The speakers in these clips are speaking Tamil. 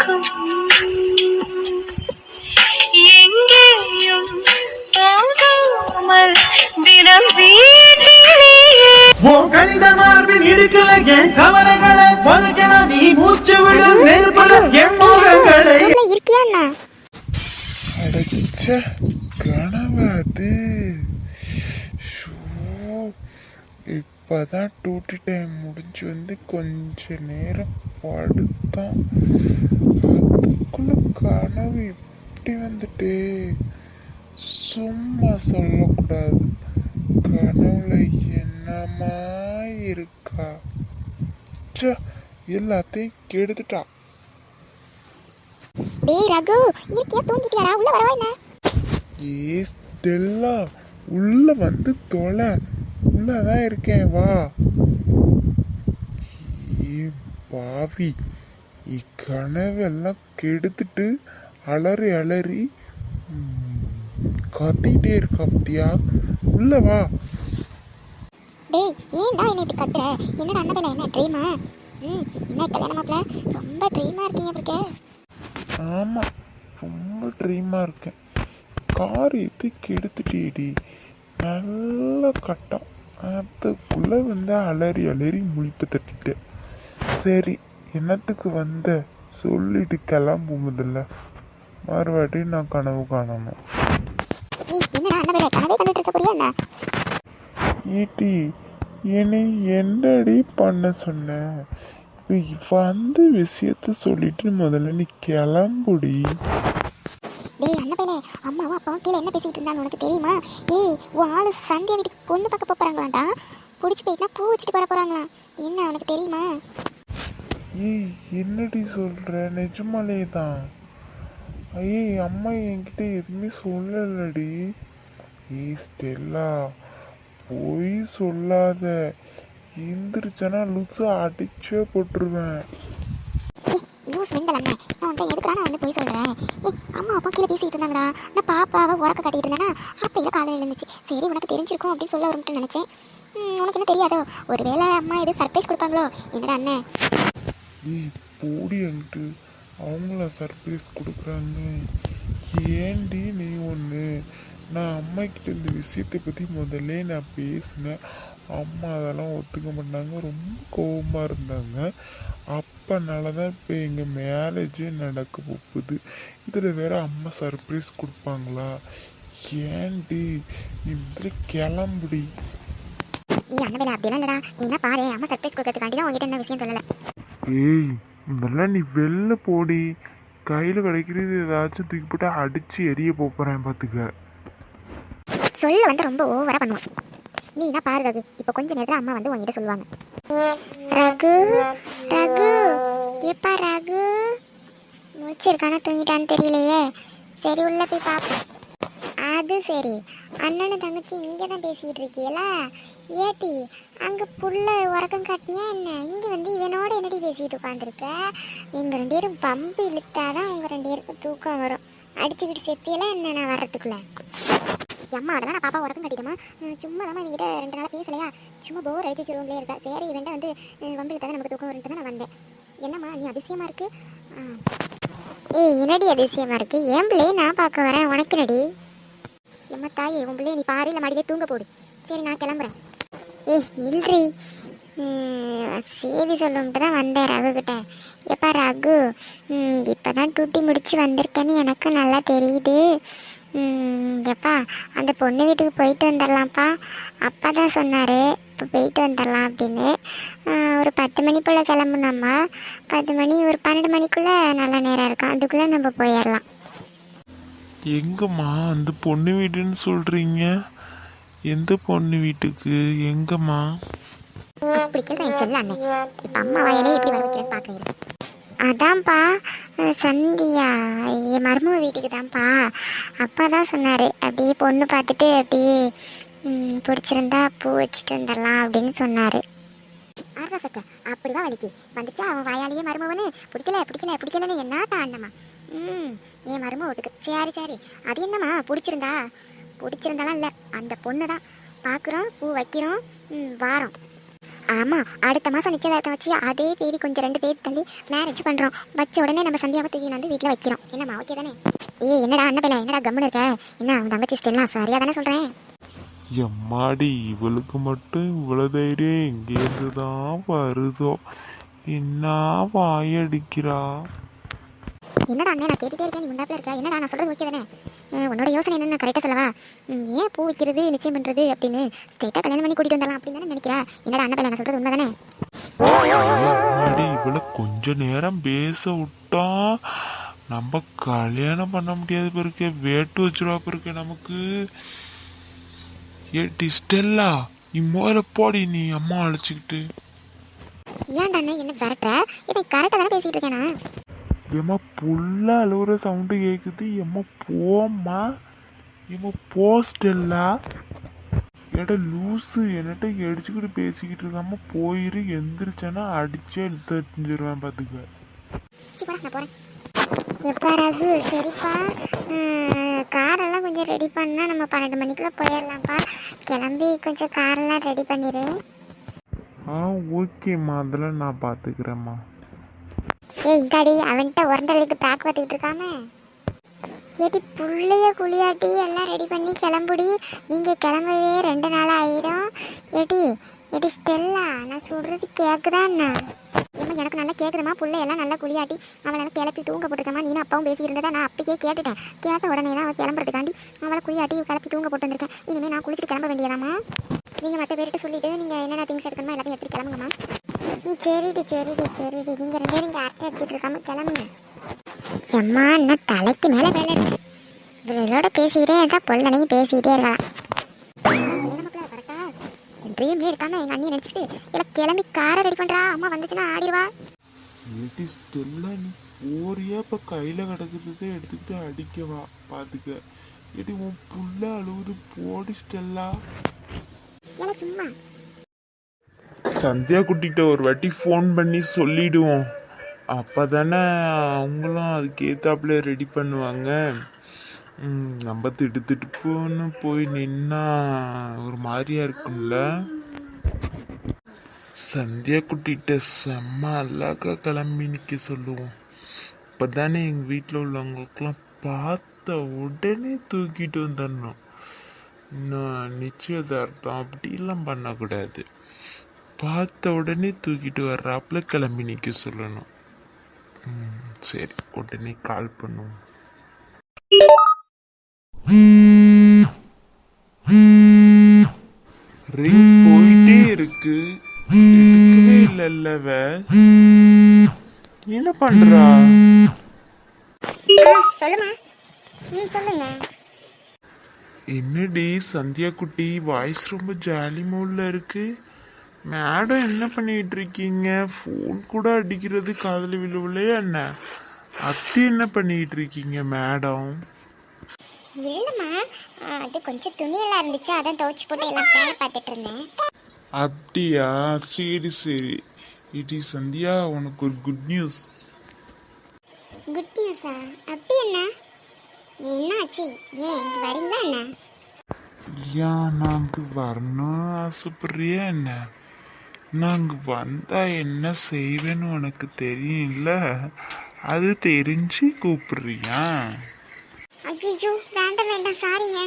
இருக்கும் எங்கேயும் போகாமல் தினம் வீட்டிலேயே கணித மார்பில் இடுக்கல என் கவலைகளை பலகலாம் நீ மூச்சு விடும் நெருப்பல என் மோகங்களை இருக்கியா அடைச்ச கனவாது. இப்பதான் டூட்டி டைம் முடிஞ்சு வந்து கொஞ்ச நேரம் படுத்தான். அதுக்குள்ள கனவு இப்படி வந்துட்டு சும்மா சொல்லக்கூடாது. கனவுல என்னமா இருக்கா எல்லாத்தையும் கெடுத்துட்டா. டேய் ரகு, இருக்கியா? தூங்கிட்டியாடா? உள்ள வரவா என்ன? ஏ ஸ்டெல்லா, உள்ள வந்து தொலை. உள்ளதான் இருக்கேன், வா. ஏ பாவி, கனவெல்லாம் கெடுத்துட்டு அலறி அலறி கத்திட்டே இருக்கா பத்தியா? உள்ள வா. டேய், ஏன்டா என்ன இப்படி கத்துற? என்னடா அண்ணன் என்ன ட்ரீமா? என்ன கல்யாணம் மாப்பிள்ள, ரொம்ப ட்ரீமா இருக்கீங்க இருக்கே. ஆமா, ரொம்ப ட்ரீமா இருக்கேன். காரியத்துக்கு எடுத்துட்டேடி, நல்ல கட்டம். அதுக்குள்ள வந்து அலறி அலறி முழிப்பு தட்டிட்டேன். சரி, என்னத்துக்கு வந்த சொல்லிட்டு கிளம்பும்போதில்ல மறுபடியும் நான் கனவு காணணும். ஏடி, என்னை என்னடி பண்ண சொன்ன? வந்து விஷயத்த சொல்லிட்டு முதல்ல நீ கிளம்புடி. டேய் அண்ணா, அம்மாவும் அப்பாவும் கீழே என்ன பேசிக்கிட்டு இருந்தாங்க உனக்கு தெரியுமா? ஏய், உன் ஆளு சந்தியா வீட்டுக்கு பொண்ணு பார்க்க போறாங்களாண்டா. பிடிச்சி போயிட்டுனா பூ வச்சுட்டு வர போறாங்களாம். என்ன உனக்கு தெரியுமா? ஏய், என்னடி சொல்ற? நிஜமாலே தான். ஐயே, அம்மா என்கிட்ட எதுவுமே சொல்லலடி. ஏய் ஸ்டெல்லா, போய் சொல்லாத. எந்திரிச்சனா லூசு அடிச்சே போட்டுருவேன். லூஸ் வெண்டல் அண்ணன், நான் உன்ட்ட எதுக்குடா நான் வந்து போய் சொல்கிறேன்? ஏய், அம்மா அப்பா கீழே பேசிகிட்டு இருந்தாங்கடா. நான் பாப்பாவை உறக்க காட்டிகிட்டு இருந்தேன்னா அப்பையில் காலையில் இருந்துச்சு. சரி, உனக்கு தெரிஞ்சிருக்கும் அப்படின்னு சொல்ல வரும்ட்டு நினச்சேன். உனக்கு என்ன தெரியாதோ? ஒருவேளை அம்மா எதுவும் சர்ப்ரைஸ் கொடுப்பாங்களோ? என்னடா அண்ணன்? ஏய் போடி, அங்கிட்டு அவங்கள சர்ப்ரைஸ் கொடுக்குறாங்க. ஏண்டி நீ ஒன்று? நான் அம்மா கிட்ட இந்த விஷயத்தை பற்றி முதல்ல நான் பேசினேன். அம்மா அதெல்லாம் ஒத்துக்க மாட்டாங்க, ரொம்ப கோபமாக இருந்தாங்க. அப்பனால தான் இப்போ எங்கள் மேரேஜே நடக்க போகுது. இதில் வேற அம்மா சர்ப்ரைஸ் கொடுப்பாங்களா? ஏண்டி நீ முதல்ல கிளம்புடி. அப்படிலாம் இல்லடா, நீ என்ன பாரு, அம்மா சர்ப்ரைஸ் கொடுக்கறதுக்காண்டி தான் உங்ககிட்ட என்ன விஷயம் சொல்லலை. ஏய், இதெல்லாம் நீ வெளில போடி. கையில் கிடைக்கிறது ஏதாச்சும் தூக்கி போட்டு அடித்து எரிய போகிறேன் பார்த்துக்க. சொல்ல வந்து ரொம்ப ஓவராக பண்ணுவான். நீ என்ன பாரு ரகு, இப்போ கொஞ்ச நேரத்தில் அம்மா வந்து உங்ககிட்ட சொல்லுவாங்க. ரகு ரகு, எப்பா ரகு முடிச்சிருக்கானா தூங்கிட்டான்னு தெரியலையே. சரி, உள்ள போய் பார்ப்போம். அது சரி, அண்ணனும் தங்கச்சி இங்கே தான் பேசிக்கிட்டு இருக்கீங்களா? ஏட்டி, அங்கே புள்ள உறக்கம் காட்டியா என்ன? இங்கே வந்து இவனோட என்னடி பேசிக்கிட்டு உட்காந்துருக்க? எங்கள் 2 பேரும் பம்பு இழுத்தாதான் உங்கள் 2 பேருக்கும் தூக்கம் வரும். அடிச்சுக்கிட்டு செத்தியெல்லாம் என்ன நான் வர்றதுக்குள்ள? அம்மா அதெல்லாம் நான் பாப்பா உறக்கம் கட்டிட்டோமா? சும்மா தான் என்கிட்ட 2 நாளாக பேசலையா? சும்மா போர் அடிச்சு ரூம்லேயே இருக்கா. சரி, இவன்ட்ட வந்து வம்பு இழுத்தாதான் நமக்கு தூக்கம் வரும்ட்டு தான் நான் வந்தேன். என்னம்மா நீ அதிசயமா இருக்கு? ஏய், என்னடி அதிசயமா இருக்கு? என் பிள்ளையே நான் பார்க்க வரேன், உனக்கு நடி. எம்மா தாயே, உன் பிள்ளைய நீ பாரியில் மாடியே தூங்க போடு. சரி, நான் கிளம்புறேன். ஏய் இல்லி, சேதி சொல்லும்ட்டு தான் வந்தேன் ரகுக்கிட்ட. எப்பா ரகு, இப்போ தான் டூட்டி முடிச்சு வந்திருக்கேன்னு எனக்கு நல்லா தெரியுது. எப்பா, அந்த பொண்ணு வீட்டுக்கு போயிட்டு வந்துடலாம்ப்பா. அப்பா தான் சொன்னார் இப்போ போயிட்டு வந்துடலாம் அப்படின்னு. ஒரு 10 மணி போல் கிளம்புனோம்மா. 10 மணி, ஒரு 12 மணிக்குள்ளே நல்ல நேரம் இருக்கும். அதுக்குள்ளே நம்ம போயிடலாம். எங்கம்மா அந்த பொண்ணு வீடுன்னு சொல்கிறீங்க? எந்த பொண்ணு வீட்டுக்கு? எங்கம்மா? அப்படி கேட்குறேன் சொல்ல அண்ணே. இப்போ அம்மா வாயிலே எப்படி வர வைக்கிறேன்னு பார்க்குறேன். அதான்ப்பா, சந்தியா என் மருமக வீட்டுக்கு தான்ப்பா. அப்பா தான் சொன்னார் அப்படியே பொண்ணு பார்த்துட்டு அப்படியே பிடிச்சிருந்தா பூ வச்சுட்டு வந்துடலாம் அப்படின்னு சொன்னார். அரசக்க அப்படிதான் வலிக்கு வந்துச்சா அவன் வாயாலேயே மருமவனு பிடிக்கல பிடிக்கல பிடிக்கலன்னு என்னாட்டா அண்ணம்மா. என் மருமக வீட்டுக்கு. சரி சரி, அது என்னம்மா பிடிச்சிருந்தாலும் இல்லை, அந்த பொண்ணு தான் பார்க்குறோம், பூ வைக்கிறோம், வாரம். ஆமாம், அடுத்த மாதம் நிச்சயதார்த்தம் வச்சு அதே தேதி கொஞ்சம் 2 தேதி தள்ளி மேரேஜ் பண்ணுறோம். வச்ச உடனே நம்ம சந்தியாவை தூக்கி வந்து வீட்டில் வைக்கிறோம். என்னம்மா, ஓகே தானே? என்னடா அண்ணன் என்னடா கம்முன்னு இருக்க? என்ன அவங்க தங்கச்சி ஸ்டெல்லாம் சரியாக தானே சொல்கிறேன்? எம்மாடி, இவளுக்கு மட்டும் இவ்வளோ தைரியம் எங்கேருந்து தான் வருதோ? என்ன வாயடிக்கிறா? என்னடா அண்ணே, நான் கேட்டுகிட்டே இருக்கேன், நீ முன்னாப்பில் இருக்க. என்னடா நான் சொல்கிறது ஓகே தானே? உன்னோட யோசனை என்னென்னு கரெக்டாக சொல்லவா? ஏன் பூ வைக்கிறது, நிச்சயம் பண்ணுறது அப்படின்னு ஸ்ட்ரெயிட்டாக கல்யாணம் பண்ணி கூட்டிகிட்டு வந்துடலாம் அப்படின்னு தானே நினைக்கிறா? என்னடா அண்ணன் நான் சொல்கிறது உண்மை தானே? எம்மாடி, இவளை கொஞ்ச நேரம் பேச விட்டா நம்ம கல்யாணம் பண்ண முடியாது பிறகு, வேட்டு வச்சிருவா பிறகு நமக்கு. ஏட்டி ஸ்டெல்லா, நீ முதல்ல போடி, நீ அம்மா அழைச்சிக்கிட்டு. ஏன்டா அண்ணே என்ன விரட்டுற? இதை கரெக்டாக தானே பேசிகிட்டு இருக்கேனா? ஏம்மா புள்ள அழுகுற சவுண்டு கேட்குது. ஏம்மா போம்மா, ஏம்மா போ ஸ்டெல்லா. எட லூஸு, என்னட்ட அடிச்சுக்கிட்டு பேசிக்கிட்டு இருக்காம போயிரு. எந்திரிச்சேன்னா அடிச்சே தெரிஞ்சிருவேன் பார்த்துக்க. நான் போகிறேன். எப்பா ரகு, சரிப்பா, காரெல்லாம் கொஞ்சம் ரெடி பண்ணால் நம்ம 12 மணிக்குள்ளே போயிடலாம்ப்பா. கிளம்பி கொஞ்சம் காரெல்லாம் ரெடி பண்ணிடு. ஓகேம்மா, அதெல்லாம் நான் பார்த்துக்கிறேம்மா. இந்தாடி அவன்கிட்ட உரண்டடிட்டு பேக் பார்த்துக்கிட்டு இருக்காம ஏடி புள்ளைய குளியாட்டி எல்லாம் ரெடி பண்ணி கிளம்புடி. நீங்கள் கிளம்பவே 2 நாள் ஆயிடும். ஏடி ஏடி ஸ்டெல்லா, நான் சொல்கிறது கேட்குதாண்ணா? ஏம்மா எனக்கு நல்லா கேட்குதுமா. புள்ளையெல்லாம் நல்லா குளியாட்டி அவளை கிளப்பி தூங்க போட்டிருக்கம்மா. நீனும் அப்பாவும் பேசிக்கிட்டு இருந்ததா நான் அப்பயே கேட்டுட்டேன். கேட்ட உடனே தான் அவள் கிளம்புறதுக்காண்டி அவளை குளியாட்டி கிளப்பி தூங்க போட்டு வந்திருக்கேன். இனிமேல் நான் குளிச்சுட்டு கிளம்ப வேண்டியதாம்மா. நீங்கள் மற்ற பேர்கிட்ட சொல்லிவிட்டு நீங்கள் என்னென்ன திங்ஸ் எடுக்கணுமோ எல்லாத்தையும் எடுத்துகிட்டு கிளம்புங்கம்மா. சரிடி சரிடி சரிடி, நீங்கள் 2 பேரும் இங்கே அரட்டை அடிச்சுட்டு இருக்காம கிளம்புங்க. எம்மா, என்ன தலைக்கு மேலே வேலை இருக்கு. இவளோட பேசிக்கிட்டே இருந்தால் பொழுதனையும் பேசிக்கிட்டே இருக்கலாம். என் ட்ரீம்லேயே இருக்காம எங்கள் அண்ணியை நினச்சிட்டு எல்லாம் கிளம்பி காரை ரெடி பண்ணுறா. அம்மா வந்துச்சுன்னா ஆடிடுவா. ஏடி ஸ்டெல்லா, நீ போறியா? இப்போ கையில் கிடக்குறதே எடுத்துக்கிட்டு அடிக்கவா பார்த்துக்க. ஏடி உன் புள்ள அழுவுது, போடி ஸ்டெல்லா. எல்லாம் சும்மா சந்தியா குட்டிகிட்ட ஒரு வாட்டி ஃபோன் பண்ணி சொல்லிடுவோம். அப்போ தானே அவங்களும் அதுக்கேற்றாப்புல ரெடி பண்ணுவாங்க. நம்ம திடுத்திட்டுப்புன்னு போய் நின்னா ஒரு மாதிரியா இருக்கும்ல. சந்தியா குட்டிகிட்ட செம்ம அழகா கிளம்பி நிற்க சொல்லுவோம். இப்போ தானே எங்கள் வீட்டில் உள்ளவங்களுக்கெல்லாம் பார்த்த உடனே தூக்கிட்டு வந்துடணும். இன்னும் நிச்சயதார்த்தம் அப்படிலாம் பண்ணக்கூடாது. பார்த்த உடனே தூக்கிட்டு வர்றாப்புல கிளம்பி நிற்க சொல்லணும். சரி, உடனே கால் பண்ணுவோம். ரிங் போயிட்டே இருக்கு, எடுக்கவே இல்லைல்லவ. என்ன பண்றா? சொல்லுமா. சொல்லுங்க. என்னடி சந்தியா குட்டி, வாய்ஸ் ரொம்ப ஜாலி மூட்ல இருக்கு. மேடம் என்ன பண்ணிட்டு இருக்கீங்க? ஃபோன் கூட அடிக்கிறது காதல விழுவலையா என்ன? அத்தி என்ன பண்ணிட்டு இருக்கீங்க மேடம்? இல்லைம்மா, அது கொஞ்சம் துணியெல்லாம் இருந்துச்சு, அதான் துவைச்சி போட்டு எல்லாம் வேலை பார்த்துட்டு இருந்தேன். அப்படியா, சரி சரி. இடி சந்தியா, உனக்கு ஒரு குட் நியூஸ். குட் நியூஸா? அப்படி என்ன? என்னாச்சு? ஏன் இங்கே வரீங்களா என்ன? ஏன் நாங்க வரணும் ஆசைப்படுறியா என்ன? நாங்க வந்தா என்ன செய்வேன்னு உனக்கு தெரியும்ல, அது தெரிஞ்சு கூப்பிடுறியா? ஐயோ, வேண்டாம் வேண்டாம், சாரிங்க.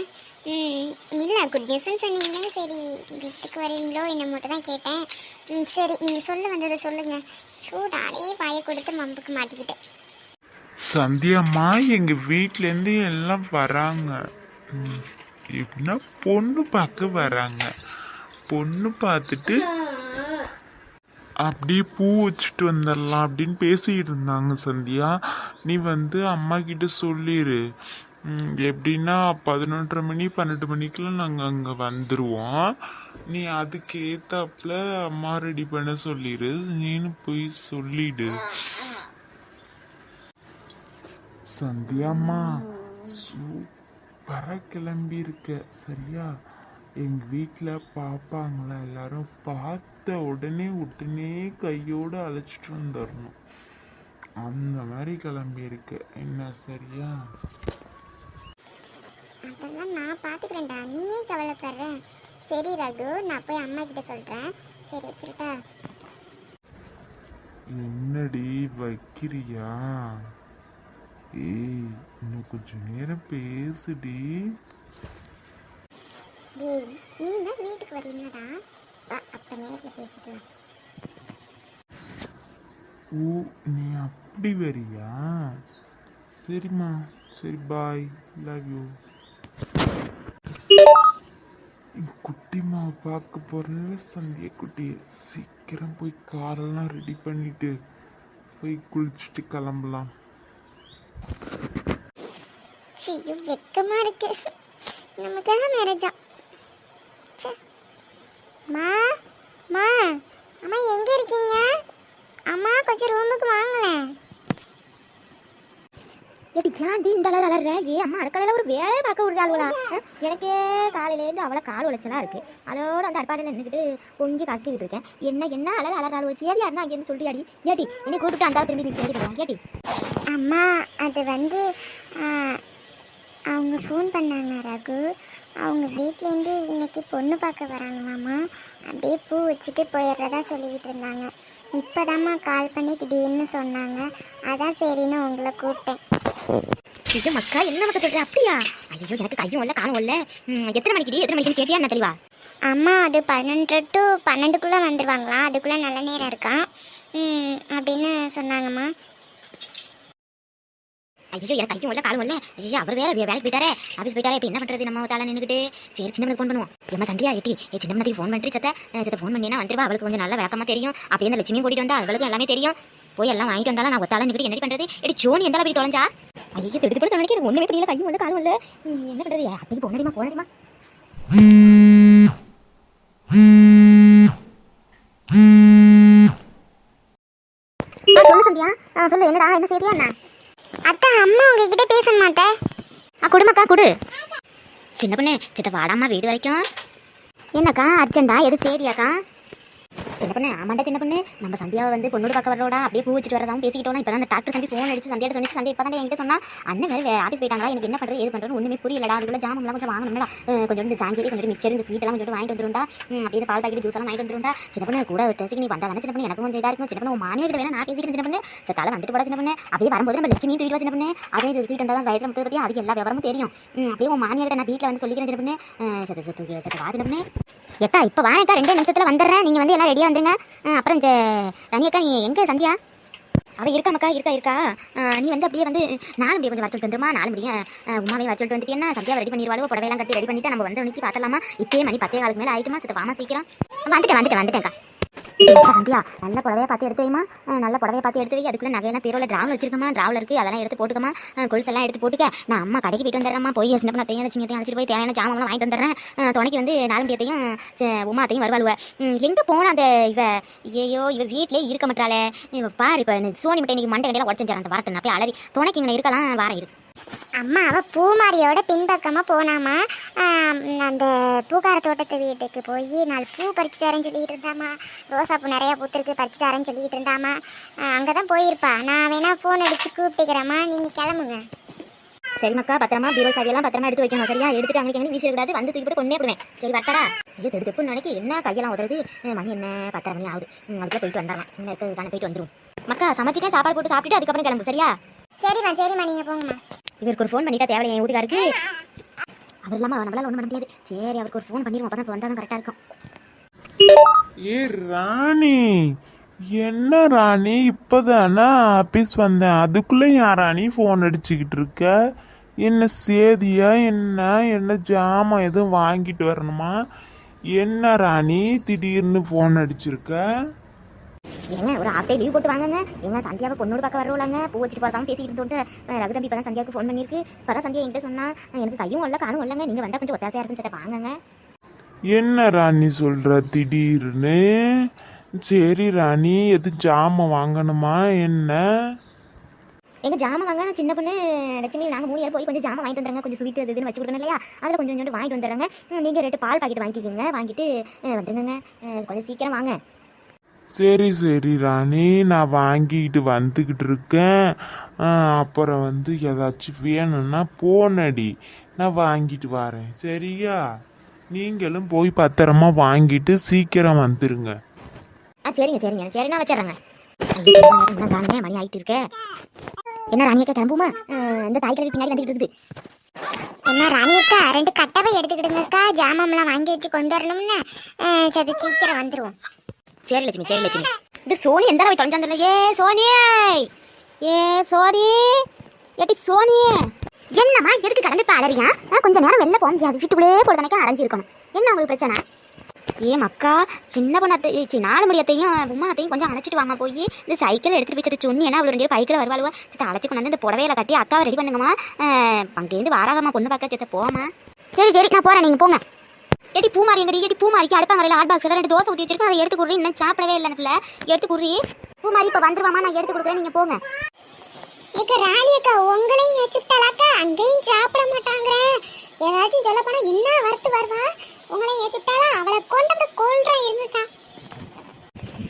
இல்லை, குட் நியூஸ்ன்னு சொன்னீங்க, சரி வீட்டுக்கு வருவீங்களோ என்ன மட்டும் தான் கேட்டேன். சரி, நீங்கள் சொல்ல வந்ததை சொல்லுங்கள். ஷோ, நானே வாயை கொடுத்து மம்புக்கு மாட்டிக்கிட்டேன். சந்தியாம்மா, எங்க வீட்டிலேருந்து எல்லாம் வராங்க. எப்படின்னா பொண்ணு பார்க்க வராங்க. பொண்ணு பார்த்துட்டு அப்படியே பூ வச்சுட்டு வந்துடலாம் அப்படின்னு பேசிக்கிட்டு இருந்தாங்க. சந்தியா, நீ வந்து அம்மா கிட்ட சொல்லிடு. எப்படின்னா 11:30 மணி 12 மணிக்கெல்லாம் நாங்கள் அங்கே வந்துடுவோம். நீ அதுக்கு ஏத்தாப்புல அம்மா ரெடி பண்ண சொல்லிடு. நீனு போய் சொல்லிடு. சந்தியாம்மா, சூப்பராக கிளம்பி இருக்க. சரியா? எங்கள் வீட்டில் பார்ப்பாங்களா எல்லாரும், பார்த்த உடனே கையோடு அழைச்சிட்டு வந்துடணும். அந்த மாதிரி கிளம்பி இருக்கு என்ன? சரியா? அதெல்லாம் நான் பார்த்துக்கிறேன்டா, நீ ஏன் கவலைப்படுற? சரி ரகு, நான் போய் அம்மா கிட்ட சொல்கிறேன். சரி வச்சிருட்டா. என்னடி வைக்கிறியா? ஏய், இன்னும் கொஞ்சம் நேரம் பேசுடி. டேய் நீ தான் வீட்டுக்கு வரீங்கடா, அப்ப நேரில் பேசிக்கலாம். ஓ, நீ அப்படி வரியா? சரிம்மா, சரி, பாய், லவ் யூ. குட்டிமாவை பார்க்க போறேன்னு சந்தியா குட்டி, சீக்கிரம் போய் காரெல்லாம் ரெடி பண்ணிட்டு போய் குளிச்சுட்டு கிளம்பலாம். ஐயோ வெக்கமா இருக்கு, நமக்காக மேரேஜா? மா மா அம்மா எங்க இருக்கீங்க? அம்மா கொஞ்சம் ரூமுக்கு வாங்களேன். ஏடி ஏன்டி இந்த அளவு அலற? அம்மா அடுக்கலையில் ஒரு வேலையை பார்க்க விடுறாளுவலா? எனக்கே காலையிலேருந்து அவளை கால் உழைச்சலாம் இருக்குது. அதோட அந்த அடுப்பாடையில் நின்றுக்கிட்டு கொஞ்சம் காய்ச்சிக்கிட்டு இருக்கேன். என்ன அலறாளுவோ? சரியா இருந்தால் அங்கேருந்து சொல்லிட்டு அடி. ஏட்டி என்னை கூப்பிட்டு அந்த திரும்பி நீ சொல்லி போடுவாங்க. ஏட்டி அம்மா அது வந்து அவங்க ஃபோன் பண்ணாங்க ரகு. அவங்க வீட்லேருந்து இன்னைக்கு பொண்ணு பார்க்க வராங்களாம்மா. அப்படியே பூ வச்சுட்டு போயிடுறதா சொல்லிக்கிட்டு இருந்தாங்க. இப்போதாம்மா கால் பண்ணி திடீர்னு சொன்னாங்க. அதான் சரின்னு உங்களை கூப்பிட்டேன். ஐயோ மக்கா, என்ன மக்கா சொல்கிறேன்? அப்படியா? ஐயோ எனக்கு கையும் இல்லை காணும் இல்லை. எத்தனை மணிக்கு கேட்டியா? என்ன தெளிவா? அம்மா அது 11 to 12 வந்துடுவாங்களா, அதுக்குள்ளே நல்ல நேரம் இருக்கான் அப்படின்னு சொன்னாங்கம்மா. ஐயோ எனக்கு கையும் இல்லை காலும் இல்லை. ஐயோ அவர் வேற வேலைக்கு போயிட்டாரே, ஆஃபீஸ் போயிட்டாரே. இப்போ என்ன பண்ணுறது? நம்ம தாள நின்றுக்கிட்டு சரி சின்ன ஃபோன் பண்ணுவோம். ஏமா சந்தியா ஏட்டி சின்ன மணிக்கு ஃபோன் பண்ணிட்டு சத்த ஃபோன் பண்ணினா வந்துருவா. அவளுக்கு கொஞ்சம் நல்ல விளக்கமாக தெரியும். அப்படியே அந்த லட்சுமியும் கூட்டிட்டு வந்தா அவளுக்கு எல்லாமே தெரியும். போய் எல்லாம் வாங்கிட்டு வந்தாலும் நான் ஒத்தால நின்றுட்டு என்ன பண்ணுறது? எடி ஜோனி எந்த போய் தொலைஞ்சா? ஐயோ எடுத்து போட்டு நினைக்கிறேன். ஒன்றுமே புரியல, கையும் இல்லை காலும் இல்லை. என்ன பண்ணுறது? அத்தைக்கு போனடிமா. சொல்லு சந்தியா, சொல்லு. என்னடா என்ன சரியா? என்ன அக்கா அம்மா உங்ககிட்ட பேச மாட்டேன். குடும்பக்கா குடு. சின்ன பொண்ணு சித்த வாடாம்மா வீடு வரைக்கும். என்னக்கா அர்ஜென்டா? எது சரியாக்கா? சின்ன பொண்ணு ஆமாண்டா சின்ன பொண்ணு, நம்ம சந்தியாவை வந்து பொண்ணோடு பார்க்க வரலோடா, அப்படியே பூ வச்சுட்டு வரதான் பேசிக்கிட்டோம். இப்போ தான் டாக்டர் தம்பி ஃபோன் அடிச்சு சந்தியா சொன்னிச்சு. சந்தியா இப்போ தான் என்கிட்ட சொன்னா அண்ணன் வேறு ஆஃபீஸ் போயிட்டாங்களா, எனக்கு என்ன பண்ணுறது ஏது பண்ணுறது ஒன்றுமே புரியலடா. அதுக்குள்ள ஜாமெல்லாம் கொஞ்சம் வாங்கணும்டா, கொஞ்சம் இந்த ஜாங்கி கொஞ்சம் மிக்சர் இந்த ஸ்வீட்டெல்லாம் கொஞ்சம் வாங்கிட்டு வந்துருண்டா. அப்படியே பால் பாக்கெட் ஜூஸ் எல்லாம் வாங்கிட்டு வந்துருண்டா. சின்ன பொண்ணு கூட தேசிக்கு நீ வந்தா சின்ன பொண்ணு எனக்கு கொஞ்சம் இதாக இருக்கும். சின்ன பொண்ணு உன் மானியர்கிட்ட வேணா நான் பேசிக்கிறேன். சின்ன பொண்ணு சத்தால வந்துட்டு போட சின்ன பொண்ணு. அப்படியே வரும்போது நம்ம லட்சுமி தூக்கிட்டு சின்ன பொண்ணு. அதே தூக்கிட்டு வந்தால் வயசில் முப்பது பற்றி அதுக்கு எல்லா விவரமும் தெரியும். அப்படியே உன் மானியர்கிட்ட நான் வீட்டில் வந்து சொல்லிக்கிறேன். சின்ன பொண்ணு சத்த வா சின்ன பொண்ணு. எப்பா இப்போ வாங்கக்கா 2 நிமிஷத்தில் வந்துடுறேன். நீங்கள் வந்து எல்லாம் ரெடியாக வந்துருங்க. அப்புறம் இந்த ரணியக்கா நீ எங்கே சந்தியா? அவள் இருக்காமக்கா இருக்கா. நீ வந்து அப்படியே வந்து நானும் அப்படியே கொஞ்சம் வர சொல்லிட்டு வந்துருமா. 4 முடியும் உமாவையும் வர சொல்லிட்டு வந்துட்டேன்னா சந்தியா ரெடி பண்ணிடுவாளோ. புடவையெல்லாம் கட்டி ரெடி பண்ணிட்டு நம்ம வந்து நிற்கி பார்த்தலாமா? இப்போயே மணி 10 காலுக்கு மேலே ஆகிட்டுமா. சத்த வாமா சீக்கிரம். வந்துட்டேன்க்கா. சந்தியா நல்ல புடவையை பார்த்து எடுத்து வைமா. நல்ல புடவையை பார்த்து எடுத்து வை. அதுக்குள்ளே நகையெல்லாம் பேரோட டிராவல் வச்சிருக்கமா. டிராவல் இருக்குது, அதெல்லாம் எடுத்து போட்டுக்கமா. கொலுசெல்லாம் எடுத்து போட்டுக்க. நான் அம்மா கடைக்கு போயிட்டு வந்துடுறேம்மா. போய் சின்ன பண்ண லட்சுமியத்தையும் அழைச்சிட்டு போய் தேவையான ஜாமெல்லாம் வாங்கிட்டு வந்துடுறேன். துணைக்கு வந்து 4 முடியத்தையும் உமாத்தையும் வருவாளுவ. எங்கே போனால் அந்த இவ வீட்டிலே இருக்க மாட்டாளே. பாரு இப்போ சோனி மட்டும் இன்னைக்கு மண்டை கண்டையில் உடச்சுட்டு அந்த வரட்டும். போய் அலறி துணைக்கு இங்கே இருக்கலாம் வாரம் இருக்கு. அம்மா அவள் பூமாரியோட பின்பக்கமாக போனாமா. அந்த பூக்கார தோட்டத்து வீட்டுக்கு போய் 4 பூ பறிச்சுட்டு வரேன்னு சொல்லிட்டு இருந்தாமா. ரோசா பூ நிறையா பூத்திருக்கு, பறிச்சுட்டு வரேன்னு சொல்லிட்டு இருந்தாமா. அங்கே தான் போயிருப்பா. நான் வேணா ஃபோன் அடித்து கூப்பிட்டுக்கிறேம்மா, நீங்கள் கிளம்புங்க. சரி மக்கா, பத்திரமா பீரோ சாவியெல்லாம் பத்திரமா எடுத்து வைக்கணும். சரியா? எடுத்துட்டு அங்கே எங்கே வீசிடக்கூடாது. வந்து தூக்கி போட்டு கொண்டே போடுவேன். சரி வரட்டடா? ஐயோ எடுத்து நினைக்க என்ன கையெல்லாம் உதறது. மணி என்ன 10:30 மணி ஆகுது. அதுக்குள்ளே போயிட்டு வந்துடலாம். இன்னும் இருக்கிறது தானே போயிட்டு வந்துடும். மக்கா சமைச்சிட்டே சாப்பாடு போட்டு சாப்பிட்டுட்டு அதுக்கப்புறம் கிளம்பு. சரியா? சரிம்மா நீங்கள் போங்கம்மா. இவருக்கு ஒரு ஃபோன் பண்ணிட்டா தேவையில்லை என் வீட்டுக்காருக்கு. அவர் இல்லாமல் நம்மளால ஒன்றும் பண்ண முடியாது. சரி அவருக்கு ஒரு ஃபோன் பண்ணிடுவோம். அப்போ தான் வந்தால் தான் கரெக்டாக இருக்கும். ஏ ராணி, என்ன ராணி இப்போதானே ஆஃபீஸ் வந்தேன், அதுக்குள்ளே ஏன் ராணி ஃபோன் அடிச்சுக்கிட்டு இருக்க? என்ன சேதியா? என்ன ஜாமான் எதுவும் வாங்கிட்டு வரணுமா? என்ன ராணி திடீர்னு ஃபோன் அடிச்சிருக்க? ஏங்க ஒரு ஹாஃப் டே லீவ் போட்டு வாங்க. எங்க சந்தியாவை பொண்ணோடு பார்க்க வரலாங்க. பூ வச்சுட்டு பார்க்காம பேசிக்கிட்டு இருந்தோன்ட்டு ரகு தம்பி இப்போ தான் சந்தியாவுக்கு ஃபோன் பண்ணியிருக்கு. இப்போ தான் சந்தியா என்கிட்ட சொன்னா எனக்கு கையும் இல்லை காலும் இல்லைங்க, நீங்கள் வந்தால் கொஞ்சம் ஒத்தாசையாக இருக்குன்னு சட்ட வாங்க. என்ன ராணி சொல்கிற திடீர்னு? சரி ராணி, எது ஜாமான் வாங்கணுமா என்ன? எங்கள் ஜாமான் வாங்க சின்ன பொண்ணு லட்சுமி நாங்கள் 3 பேர் போய் கொஞ்சம் ஜாமான் வாங்கிட்டு வந்துடுறாங்க. கொஞ்சம் ஸ்வீட் இதுன்னு வச்சு கொடுக்கணும் இல்லையா? அதில் கொஞ்சம் வாங்கிட்டு வந்துடுறாங்க. நீங்கள் 2 பால் பாக்கெட் வாங்கிக்கோங்க. வாங்கிட்டு வந்துடுங்க. கொஞ்சம் சீக்கிரம் வாங்க. சரி ராணி, நான் வாங்கிக்கிட்டு வந்துக்கிட்டு இருக்கேன். அப்புறம் வந்து ஏதாச்சும் வேணும்னா போனடி, நான் வாங்கிட்டு வரேன். சரியா? நீங்களும் போய் பத்திரமா வாங்கிட்டு சீக்கிரம் வந்துருங்க. சரிங்க சரி நான் வச்சிடுறேங்க. என்ன மணி ஆகிட்டு இருக்க? என்ன ராணியக்கா கிளம்புமா? இந்த தாய்க்கிழவி பின்னாடி வந்துகிட்டு இருக்குது. என்ன ராணியக்கா 2 கட்டவை எடுத்துக்கிடுங்கக்கா, ஜாமான்லாம் வாங்கி வச்சு கொண்டு வரணும்னு. சரி சீக்கிரம் வந்துடுவோம். சரி லட்சுமி. இது சோனி எந்த அளவு தொலைஞ்சாந்துல? சோனி ஏட்டி சோனி, என்னம்மா எதுக்கு கடந்து இப்போ அலறியா? கொஞ்சம் நேரம் வெளில போக முடியாது, வீட்டுக்குள்ளே பொழுதுனைக்கும் அடைஞ்சிருக்கணும். என்ன உங்களுக்கு பிரச்சனை? மக்கா சின்ன பொண்ணாத்தையும் 4 முடியத்தையும் உமாத்தையும் கொஞ்சம் அழைச்சிட்டு வாங்க. போய் இந்த சைக்கிள் எடுத்துகிட்டு போய் சொன்னி, ஏன்னா அவ்வளோ 2 பைக்கில் வருவாளுவா. சித்த அழைச்சி கொண்டாந்து இந்த புடவையில கட்டி அக்காவை ரெடி பண்ணுங்கம்மா. அங்கேருந்து வாராகம்மா பொண்ணு பார்க்க சித்த போமா. சரி நான் போகிறேன், நீங்கள் போங்க. ஏட்டி பூமாரி எங்கடி? ஏட்டி பூமாரிக்கு அடுப்பாங்கரையில் ஹாட் பாக்ஸில் 2 தோசை ஊற்றி வச்சிருக்கேன், அதை எடுத்து கொடுறி. இன்னும் சாப்பிடவே இல்லை பிள்ளை, எடுத்து கொடுறி. பூமாரி இப்போ வந்துருவாமா, நான் எடுத்து கொடுக்குறேன், நீங்கள் போங்க. ராணி அக்கா உங்களையும் ஏச்சுட்டாளாக்கா? அங்கேயும் சாப்பிட மாட்டாங்கிற ஏதாச்சும் சொல்ல போனா என்ன வரத்து வருவா? உங்களையும் ஏச்சுட்டாளா? அவளை கொண்டு கொள்றா இருங்கக்கா.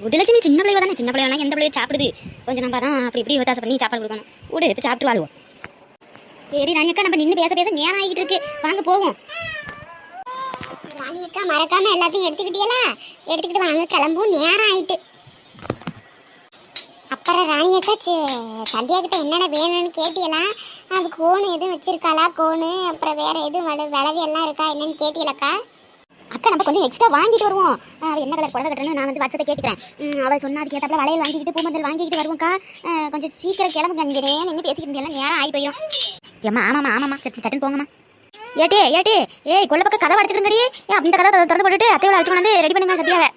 விடலட்சுமி சின்ன பிள்ளைவ தானே, சின்ன பிள்ளைவனா எந்த பிள்ளைய சாப்பிடுது? கொஞ்சம் நம்ம தான் அப்படி இப்படி வித்தாசம் பண்ணி சாப்பாடு கொடுக்கணும். விடு இப்போ சாப்பிட்டு வாழுவோம். சரி ராணி அக்கா, நம்ம நின்று பேச நேரம் ஆகிட்டு இருக்கு, வாங்க போவோம். ராணி அக்கா மறக்காம எல்லாத்தையும் எடுத்துக்கிட்டியலா? எடுத்துக்கிட்டு வாங்க, கிளம்பும், நேரம் ஆயிட்டு. அப்புறம் ராணி அக்கா சந்தியா கிட்ட என்னென்ன வேணும்னு கேட்டியலா? அது கோணு எதுவும் வச்சிருக்காளா? கோணு அப்புறம் வேற எதுவும் விளவி எல்லாம் இருக்கா என்னன்னு கேட்டியலக்கா? அக்கா நம்ம கொஞ்சம் எக்ஸ்ட்ரா வாங்கிட்டு வருவோம். அவள் என்ன கலர் புடவை கட்டணும்னு நான் வந்து வாட்ஸ்அப்பை கேட்டுக்கிறேன். அவள் சொன்னா அது கேட்டாப்புல வளையல் வாங்கிக்கிட்டு பூமந்தல் வாங்கிக்கிட்டு வருவோம்க்கா. கொஞ்சம் சீக்கிரம் கிளம்புங்க, நீங்கள் பேசிக்கிட்டு இருந்தீங்கன்னா நேரம் ஆகி போயிடும். ஏம்மா ஆமாம்மா சட்டுன்னு போங்கம்மா. ஏட்டி கொள்ள பக்கம் கதை அடிச்சுக்கிடுங்கடி. அந்த கதை திறந்து போட்டுட்டு அத்தையோட அடிச்சு கொண்டு ரெடி பண்ணுங்க சத்தியாவை.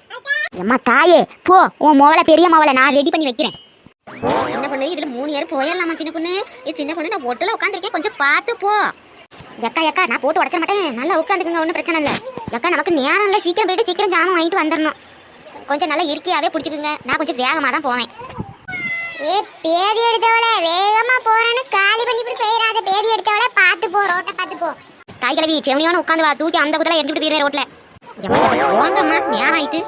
ஏம்மா தாயே போ, உன் மோளை பெரிய மாவளை நான் ரெடி பண்ணி வைக்கிறேன். சின்ன பொண்ணு இதுல 3 ஏர் போயிடலாமா? சின்ன பொண்ணு நான் ஒட்டுல உட்காந்துருக்கேன், கொஞ்சம் பார்த்து போ. எக்கா நான் போட்டு உடச்சிட மாட்டேன், நல்லா உட்காந்துக்குங்க, ஒன்றும் பிரச்சனை இல்லை. எக்கா நமக்கு நேரம் இல்லை, சீக்கிரம் போயிட்டு சீக்கிரம் ஜாமான் வாங்கிட்டு வந்துடணும். கொஞ்சம் நல்லா இயற்கையாகவே பிடிச்சிக்குங்க, நான் கொஞ்சம் வேகமாக தான் போவேன். பேதி எடுத்தவளை வேகமாக போறேன்னு காலி பண்ணி இப்படி செய்யறாத. பேதி எடுத்தவளை பார்த்து போ, ரோட்டை பார்த்து போ. தாய் கிழவி செவனியோன்னு உட்காந்து வா, தூக்கி அந்த குதிரை எரிஞ்சுட்டு போயிருவேன் ரோட்ல. போங்கம்மா நேரம் ஆயிட்டு.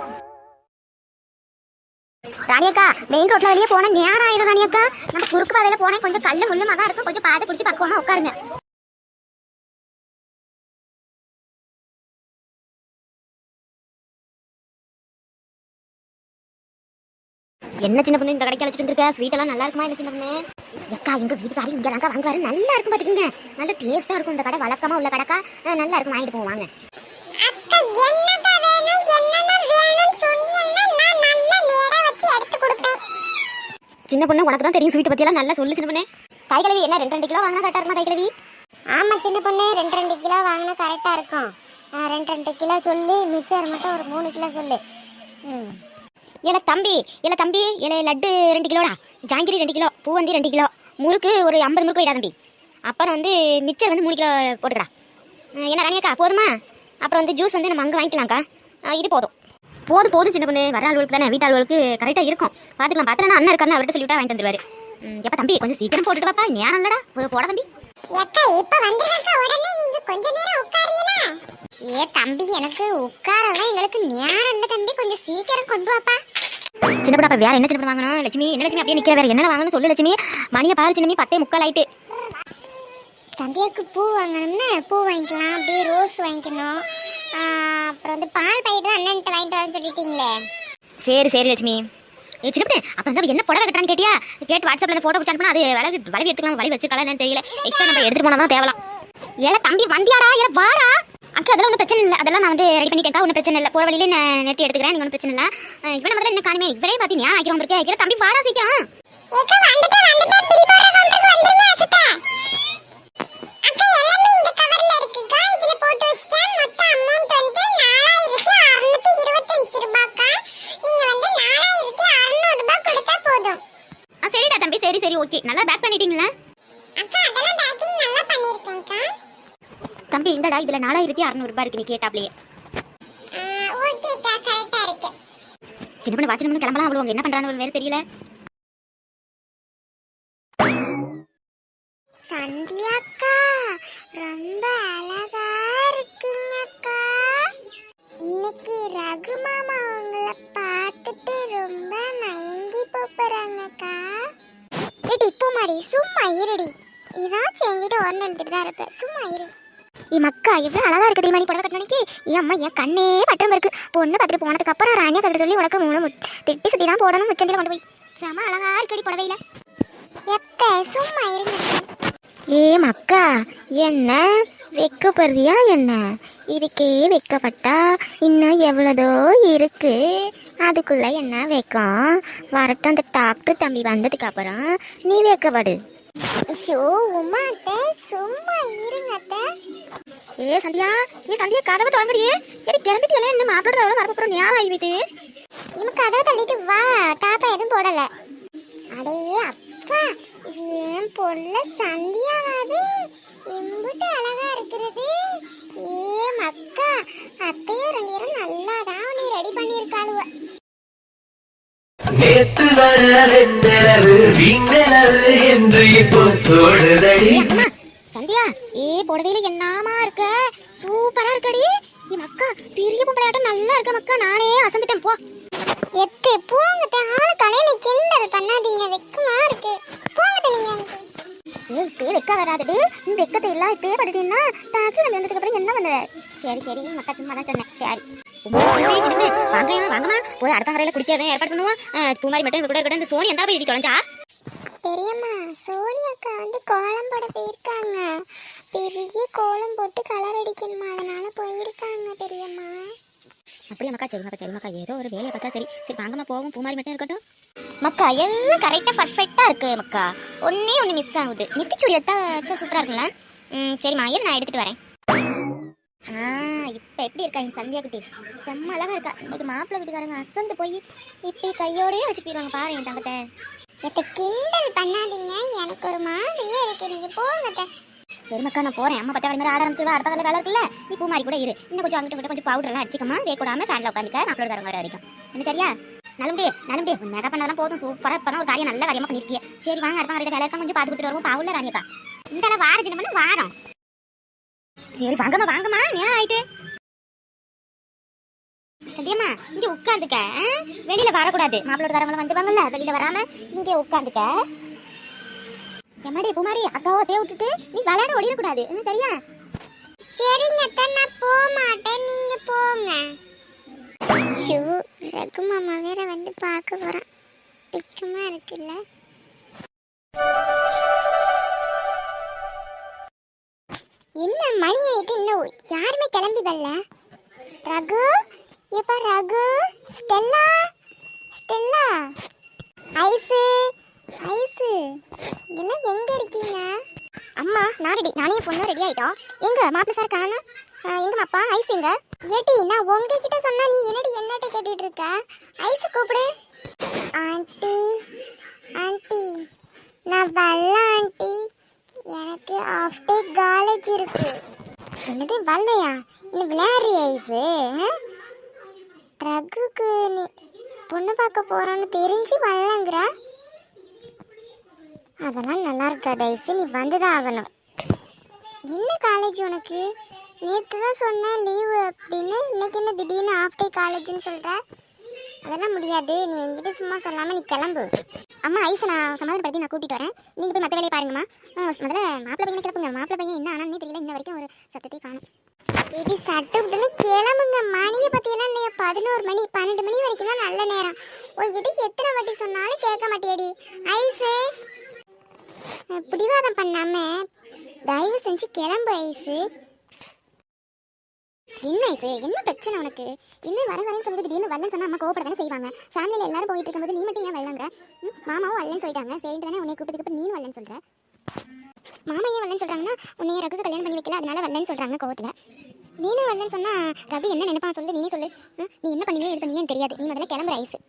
ராணியக்கா மெயின் ரோட்ல வெளியே போன நேரம் ஆயிடும். ராணியக்கா நம்ம குறுக்கு பாதையில போனேன், கொஞ்சம் கல்லு முள்ளுமா தான் இருக்கும், கொஞ்சம் பார்த்து குடிச்சு பக்குவமா உட்காருங்க. என்ன சின்ன பொண்ணு இந்த கடைக்கு அழைச்சிட்டு இருந்திருக்க? ஸ்வீட் எல்லாம் நல்லா இருக்குமா? என்ன சின்ன பொண்ணு? எக்கா எங்க வீட்டுக்காரி இங்கெல்லாம் வாங்குவாரு, நல்லா இருக்கும் பாத்துக்கோங்க, நல்ல டேஸ்டா இருக்கும். இந்த கடை வழக்கமா உள்ள கடைக்கா, நல்லா இருக்கும், வாங்கிட்டு போவாங்க. சின்ன பொண்ணு உனக்கு தான் தெரியும் ஸ்வீட் பத்தியெல்லாம் நல்லா சொல்லு சின்ன பொண்ணு. காய்கிழவி என்ன 2 கிலோ வாங்கினா கரெக்டா இருக்குமா காய்கிழவி? ஆமா சின்ன பொண்ணு 2 கிலோ வாங்கினா கரெக்டா இருக்கும். 2 கிலோ சொல்லி மிச்சம் மட்டும் ஒரு 3 கிலோ சொல்லு. இல்ல தம்பி இல்ல லட்டு 2 கிலோடா, ஜாங்கிரி 2 கிலோ, பூவந்தி 2 கிலோ, முறுக்கு ஒரு 50 முறுக்கு வைடா தம்பி. அப்புறம் வந்து மிச்சர் வந்து 3 கிலோ போட்டுக்கடா. என்ன ராணியக்கா போதுமா? அப்புறம் வந்து ஜூஸ் வந்து நம்ம அங்கே வாங்கிக்கலாம்க்கா. இது போதும் சின்ன பொண்ணு, வர ஆளுகளுக்கு தானே, வீட்டு ஆளுகளுக்கு கரெக்டாக இருக்கும், பார்த்துக்கலாம். பார்த்தா அண்ணன் இருக்காருன்னு அவர்கிட்ட சொல்லிவிட்டா வாங்கிட்டு வந்துருவாரு. எப்போ தம்பி கொஞ்சம் சீக்கிரம் போட்டுட்டு பாப்பா, நேரம் இல்லடா, போட தம்பி. தம்பி எனக்கு உட்காரலாம் எங்களுக்கு நேரம் இல்லை தம்பி, கொஞ்சம் சீக்கிரம் கொண்டு வாப்பா. சின்ன பொண்ணு அப்புறம் வேற என்ன சின்ன பொண்ணு வாங்கணும்? லட்சுமி என்ன லட்சுமி அப்படியே நிற்கிற, வேற என்ன வாங்கணும்னு சொல்லு லட்சுமி. மணியை பாரு சின்னமி 10:45 ஆயிட்டு. சந்தியாவுக்கு பூ வாங்கணும்னு பூ வாங்கிக்கலாம், அப்படியே ரோஸ் வாங்கிக்கணும். அப்புறம் வந்து பால் பாக்கெட் அண்ணன்ட்ட வாங்கிட்டு வரேன்னு சொல்லிட்டீங்களே. சரி லட்சுமி. சின்ன பொண்ணு அப்புறம் வந்து என்ன புடவை கட்டுறான்னு கேட்டியா? கேட்டு வாட்ஸ்அப்ல ஃபோட்டோ பிடிச்சி அனுப்பினா அது வளவி எடுத்துக்கலாம், வளி வச்சுக்கலாம் என்னன்னு தெரியல. எக்ஸ்ட்ரா நம்ம எடுத்துட்டு போனா தான் தேவலாம். ஏல தம்பி வந்தியாடா? ஏல வாடா. அக்கா அதெல்லாம் ஒன்றும் பிரச்சனை இல்லை, அதெல்லாம் நான் வந்து ரெடி பண்ணிட்டேன்க்கா, ஒன்றும் பிரச்சனை இல்லை. போகிற வழியிலே நான் நிறுத்தி எடுத்துக்கிறேன், நீங்கள் ஒன்றும் பிரச்சனை இல்லை. இவனை முதல்ல என்ன காணுமே, இவரே பார்த்தீங்க ஆக்கிரம் வந்திருக்கேன். ஏல தம்பி வாடா சீக்கிரம். சரிடா தம்பி, சரி ஓகே. நல்லா பேக் பண்ணிட்டீங்களா? தம்பி இந்தடா, இதுல 4600 ரூபாய் இருக்கு, நீ கேட்டாப்லயே. சின்ன பண்ண வாட்சி கிளம்பலாம், அவ்வளவு என்ன பண்றான்னு வேற தெரியல. சந்தியாக்கா ரொம்ப அழகா இருக்கீங்கக்கா. இன்னைக்கு ரகு மாமா உங்களை பார்த்துட்டு ரொம்ப மயங்கி போறாங்கக்கா. ஏடி இப்போ மாதிரி சும்மா இருடி, இதாச்சும் என்கிட்ட ஒன்று எழுதிட்டு தான் இருப்பேன், சும்மா இரு. என் மக்கா எவ்வளோ அழகா இருக்கு தெரியுமா நீ புடவை கட்டினக்கு. என் அம்மா என் கண்ணே பட்டம் இருக்கு. பொண்ணு பார்த்துட்டு போனதுக்கு அப்புறம் ராணியா கட்டு சொல்லி உனக்கு 3 திட்டி சுற்றி தான் போடணும். முச்சந்தில கொண்டு போய் செம அழகா இருக்கடி புடவையில. எப்ப சும்மா இருங்க. ஏ மக்கா என்ன வெக்கப்படுறியா என்ன? இதுக்கே வெக்கப்பட்டா இன்னும் எவ்வளதோ இருக்கு. அதுக்குள்ள என்ன வெக்கம்? வரட்டும் அந்த டாக்டர் தம்பி வந்ததுக்கு அப்புறம் நீ வெக்கப்படு. ஐயோ உமாட்ட சும்மா இருங்கட்ட. ஏ சந்தியா கதவை தொடங்குறியே. ஏடி கிளம்பிட்டியல இன்னும் மாப்பிளோட தவளை வரப்போறோம். நேரம் ஆகிவிட்டு நம்ம கதவை தள்ளிட்டு வா. டாப்பா எதுவும் போடல. அடே அப்பா ஏன் பொருள சந்தியாவாது இம்புட்டு அழகா இருக்கிறது. ஏ மக்கா அத்தையும் 2 நேரம் நல்லாதான் நீ ரெடி பண்ணியிருக்காளுவ. நேத்து வர வெண்ணிலவு வீண்ணிலவு என்று இப்போ தோடுதடி. சந்தியா ஏ புடவையில என்னமா இருக்க, சூப்பரா இருக்கடி. என் மக்கா பெரிய பொம்பளையாட்டம் நல்லா இருக்க மக்கா. நானே அசந்துட்டேன் போ. எட்டு போங்கட்ட ஆளு கடையில கிண்டல் பண்ணாதீங்க. வெக்கமா இருக்கு போங்கட்ட நீங்க. ஏய் இப்பே வெக்க வராதடி. நீ வெக்கத்தை எல்லாம் இப்பே படுட்டீன்னா டாக்டர் வந்ததுக்கு அப்புறம் என்ன பண்ணுவ? சரி மக்கா சும்மா தான் சொன்னேன். சரி வாங்கம்மா போய் அடுத்த கரையில குடிக்காத ஏற்பாடு பண்ணுவோம். பூமாரி மட்டும் கூட இருக்கட்டும். இந்த சோனி எந்த போய் தொலைஞ்சா? பெரியம்மா சோனி அக்கா வந்து கோலம் போட போயிருக்காங்க. பெரிய கோலம் போட்டு கலர் அடிக்கணுமா, அதனால போயிருக்காங்க பெரியம்மா. அப்படியே மக்கா சரி மக்கா ஏதோ ஒரு வேலையை பார்த்தா சரி வாங்கம்மா போவோம். பூமாரி மட்டும் இருக்கட்டும் மக்கா. எல்லாம் கரெக்டாக பர்ஃபெக்டாக இருக்கு மக்கா. ஒன்று மிஸ் ஆகுது. நித்திச்சுடி வச்சா சூப்பராக இருக்குங்களா? சரிம்மா இரு நான் எடுத்துகிட்டு வரேன். இப்போ எப்படி இருக்கா என் சந்தியா குட்டி? செம்ம அழகா இருக்கா. இன்னைக்கு மாப்பிள்ளை வீட்டுக்காரங்க அசந்து போய் இப்படி கையோடயே அடிச்சு போயிடுவாங்க பாரு என் தங்கத்தை. கிண்டல் பண்ணாதீங்க, எனக்கு ஒரு மாதிரியே இருக்கு. நீங்க போங்க. சரி மக்கா நான் போறேன். அம்மா பத்த மாதிரி ஆட ஆரம்பிச்சிருவா. அடுத்த காலையில் வேலை இருக்குல்ல. நீ பூ மாதிரி கூட இரு. இன்னும் கொஞ்சம் அங்கிட்ட கொஞ்சம் பவுடர்லாம் அடிச்சுக்கமா. வேக்கூடாம ஃபேனில் உட்காந்துக்க. மாப்பிள்ளை வர வரைக்கும் என்ன சரியா? நலம்பே மேக்கப் பண்ணதெல்லாம் போதும். சூப்பராக இப்போ ஒரு காரியம் நல்ல காரியமாக பண்ணிருக்கிய. சரி வாங்க அடுத்த காலையில் வேலை இருக்கா கொஞ்சம் பார்த்து கொடுத்துட்டு வருவோம். பாவுல ராணியக்கா இந்த வார சின்ன பண்ண வாரம். சரி வாங்கம்மா நேரம் ஆயிட்டு. சத்தியம்மா இங்கே உட்காந்துக்க. வெளியில வரக்கூடாது. மாப்பிள்ளோட வந்துவாங்கல்ல, வெளியில வராம இங்கே உட்காந்துக்க. எம்மாடி பூமாரி அக்காவோ தே விட்டுட்டு நீ விளையாட ஓடிடக்கூடாது. சரியா? சரிங்க நான் போக மாட்டேன், நீங்க போங்க. ஷூ ரகு மாமா வேற வந்து பார்க்க போறான். பிக்கமா இருக்குல்ல. என்ன மணி ஆயிட்டு இன்னும் யாருமே கிளம்பி வரல. ரகு எப்பா ரகு ஸ்டெல்லா ஐசு எல்லாம் எங்க இருக்கீங்க? அம்மா நான் ரெடி. நானே பொண்ணு ரெடி ஆயிட்டோம். எங்க மாப்பிள்ள சார் காணோம். எங்க அப்பா ஐஸ் எங்க? ஏடி நான் உங்ககிட்ட சொன்னா நீ என்னடி என்னட்ட கேட்டிட்டு இருக்க? ஐஸ் கூப்பிடு. ஆண்டி நான் வரல ஆண்டி. எனக்கு ஆஃப் டே காலேஜ் இருக்கு. என்னது வரலையா? இன்னும் விளையாடுறி ஐஸு? ரகுக்கு நீ பொண்ணு பார்க்க போறோன்னு தெரிஞ்சு வரலங்கிற? அதெல்லாம் நல்லா இருக்காது ஐஸு. நீ வந்துதான் ஆகணும். என்ன காலேஜ் உனக்கு? நேற்று தான் சொன்னேன் லீவு அப்படின்னு. இன்னைக்கு என்ன திடீர்னு ஆஃப் டே காலேஜ்னு சொல்கிற? அதெல்லாம் முடியாது. நீ என்கிட்ட சும்மா சொல்லாமல் நீ கிளம்பு. அம்மா ஐஸை நான் சமாதானப்படுத்தி நான் கூட்டிகிட்டு வரேன். நீங்கள் போய் மற்ற வேலையை பாருங்கம்மா. முதல்ல மாப்பிள்ளை பையனை கிளப்புங்க. மாப்பிள்ளை பையன் என்ன ஆனான்னு தெரியல. இன்ன வரைக்கும் ஒரு சத்தத்தை காணும். இது சட்டு விட்டுன்னு கிளம்புங்க. மணியை பற்றியெல்லாம் இல்லையா? 11 மணி 12 மணி வரைக்கும் தான் நல்ல நேரம். உங்ககிட்ட எத்தனை வாட்டி சொன்னாலும் கேட்க மாட்டியடி ஐஸு. பிடிவாதம் பண்ணாம தயவு செஞ்சு கிளம்பு ஐஸு. என்ன ஐஸு என்ன பிரச்சனை உனக்கு? இன்னும் வரேன்னு சொல்லிட்டு திடீர்னு வரலன்னு சொன்னா அம்மா கோவப்பட தானே செய்வாங்க. ஃபேமிலியில் எல்லாரும் போயிட்டு இருக்கும்போது நீ மட்டும் ஏன் வரலங்கிற? மாமாவும் வரலன்னு சொல்லிட்டாங்க. சரிட்டு தானே உன்னை கூப்பிட்டதுக்கு அப்புறம் நீனும் வரலன்னு சொல்ற. மாமா ஏன் வரலன்னு சொல்றாங்கன்னா உன்னைய ரகுக்கு கல்யாணம் பண்ணி வைக்கல அதனால வரலன்னு சொல்றாங்க கோவத்தில். நீனும் வரலன்னு சொன்னா ரகு என்ன நினைப்பான் சொல்லு. நீ சொல்லு. நீ என்ன பண்ணுவீங்க இது பண்ணுவீங்கன்னு தெரியாது. நீ முதல்ல கிளம்புற ஐஸு.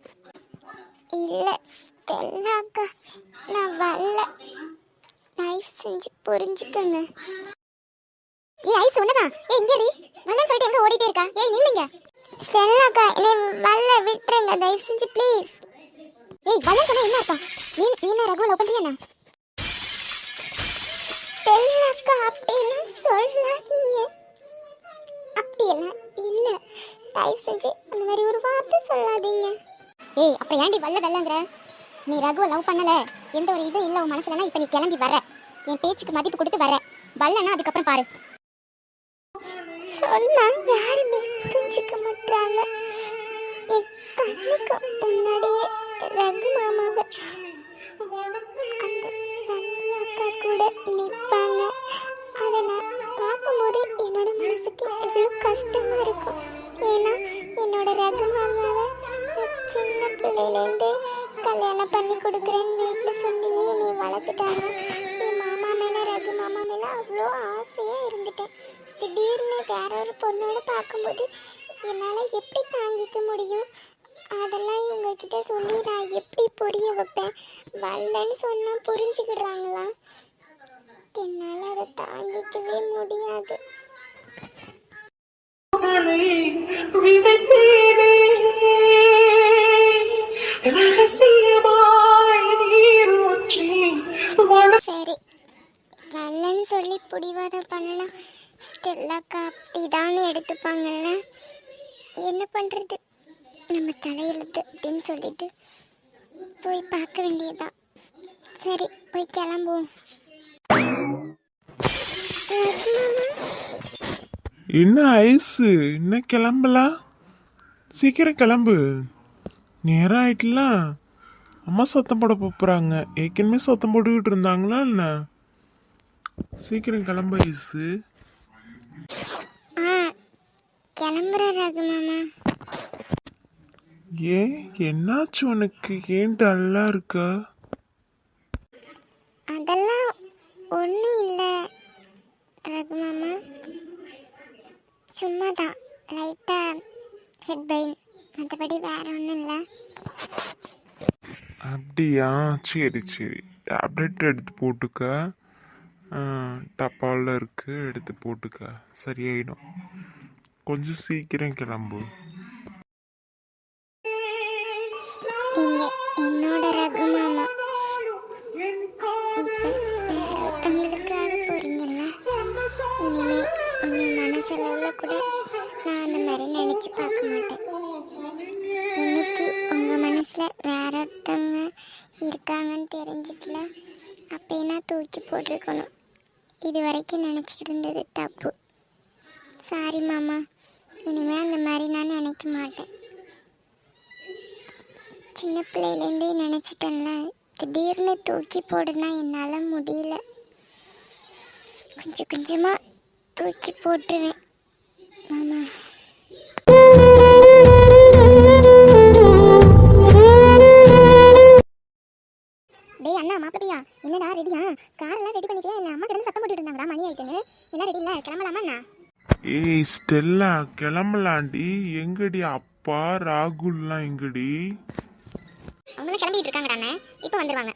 இல்லை ஸ்டெல்லாக்கா நான் வரல. தயவு செஞ்சு புரிஞ்சுக்கங்க. ஐஸ் ஒண்ணுதான். இங்க வரலன்னு சொல்லிட்டு எங்க ஓடிட்டே இருக்கா? நில்லுங்க. ஸ்டெல்லாக்கா என்னை வரல விட்டுருங்க தயவு செஞ்சு ப்ளீஸ். வரலன்னு சொன்னா என்ன அர்த்தம்? நீ ரகு லவ் பண்றியா? ஸ்டெல்லாக்கா அப்படியெல்லாம் சொல்லாதீங்க. அப்படியெல்லாம் இல்லை. தயவு செஞ்சு அந்த மாதிரி ஒரு வார்த்தை சொல்லாதீங்க. அப்புறம் ஏன்டி வரலங்கிற? நீ ரகுவை லவ் பண்ணல, எந்த ஒரு இதுவும் இல்லை உன் மனசுலன்னா இப்போ நீ கிளம்பி வர. என் பேச்சுக்கு மதிப்பு கொடுத்து வர. வரலன்னா அதுக்கப்புறம் பாரு. சொன்னா யாருமே புரிஞ்சுக்க மாட்டாங்க. என் கண்ணுக்கு முன்னாடியே ரகு மாமாவை அந்த சந்தியா அக்கா கூட நிற்பாங்க. அதை நான் பார்க்கும்போது என்னோட மனசுக்கு எவ்வளோ கஷ்டமா இருக்கும். ஏன்னா என்னோட ரகு மாமாவை சின்ன பிள்ளையிலேருந்தே கல்யாணம் பண்ணி கொடுக்குறேன்னு வீட்டில் சொல்லியே நீ வளர்த்துட்டாங்க. என் மாமா மேலே ரகு மாமா மேலே அவ்வளோ ஆசையாக இருந்துட்டேன். திடீர்னு வேற ஒரு பொண்ணோட பார்க்கும்போது என்னால் எப்படி தாங்கிக்க முடியும்? அதெல்லாம் இவங்கக்கிட்ட சொல்லி நான் எப்படி புரிய வைப்பேன்? வரலன்னு சொன்னால் புரிஞ்சுக்கிடுறாங்களா? என்னால் அதை தாங்கிக்கவே முடியாது. சரி, வரலன்னு சொல்லி பிடிவாதம் பண்ணலாம். ஸ்டெல்லாக்கா அப்படிதான்னு எடுத்துப்பாங்கல்ல. என்ன பண்ணுறது, நம்ம தலையெழுத்து அப்படின்னு சொல்லிட்டு போய் பார்க்க வேண்டியதுதான். சரி, போய் கிளம்புவோம். என்ன ஐஸு, என்ன கிளம்பலாம்? சீக்கிரம் கிளம்பு, நேரம் ஆயிட்டுலாம். அம்மா சத்தம் போட போகிறாங்க. ஏற்கனவே சத்தம் போட்டுக்கிட்டு இருந்தாங்களா என்ன? சீக்கிரம் கிளம்பு ஐஸு. கிளம்புற ரகு மாமா. ஏன், என்னாச்சு உனக்கு? ஏன் டல்லா இருக்கா? அதெல்லாம் ஒன்றும் இல்லை ரகு மாமா, சும்மா தான் லைட்டாக ஹெட் பெயின், மற்றபடி வேற ஒன்றும் இல்லை. அப்படியா, சரி சரி. டேப்லெட் எடுத்து போட்டுக்க, டப்பாவில் இருக்கு, எடுத்து போட்டுக்க, சரியாயிடும். கொஞ்சம் சீக்கிரம் கிளம்பு. நீங்கள் என்னோட ரகு மாமா இப்போ வேற ஒருத்தவங்களுக்காக போகிறீங்கல்ல, இனிமே உங்கள் மனசளவில் கூட நான் அந்த மாதிரி நினச்சி பார்க்க மாட்டேன். இன்னைக்கு உங்கள் மனசில் வேற ஒருத்தவங்க இருக்காங்கன்னு தெரிஞ்சிக்கல, அப்படின்னா தூக்கி போட்டிருக்கணும். இது வரைக்கும் நினச்சிக்கிட்டு இருந்தது தப்பு. சாரி மாமா, இனிமேல் அந்த மாதிரி நான் நினைக்க மாட்டேன். சின்ன பிள்ளையிலேருந்தே நினச்சிட்டேன்ல, திடீர்னு தூக்கி போடுனா என்னால் முடியல. கொஞ்சம் கொஞ்சமாக தூக்கி போட்டுருவேன் மாமா. டேய் அண்ணா, மாப்பிள்ளையா, என்னடா ரெடியா? காரெல்லாம் ரெடி பண்ணிட்டியா? என்ன அம்மா கிட்ட சத்தம் போட்டுட்டு இருந்தாங்கடா, மணி ஆயிட்டுன்னு. எல்லாம் ரெடி இல்லை, கிளம்பலாமா அண்ணா? ஏய் ஸ்டெல்லா, கிளம்பலாண்டி. எங்கடி அப்பா ராகுல்லாம் எங்கடி? அவங்களாம் கிளம்பிட்டு இருக்காங்கடா அண்ணே, இப்போ வந்துடுவாங்க.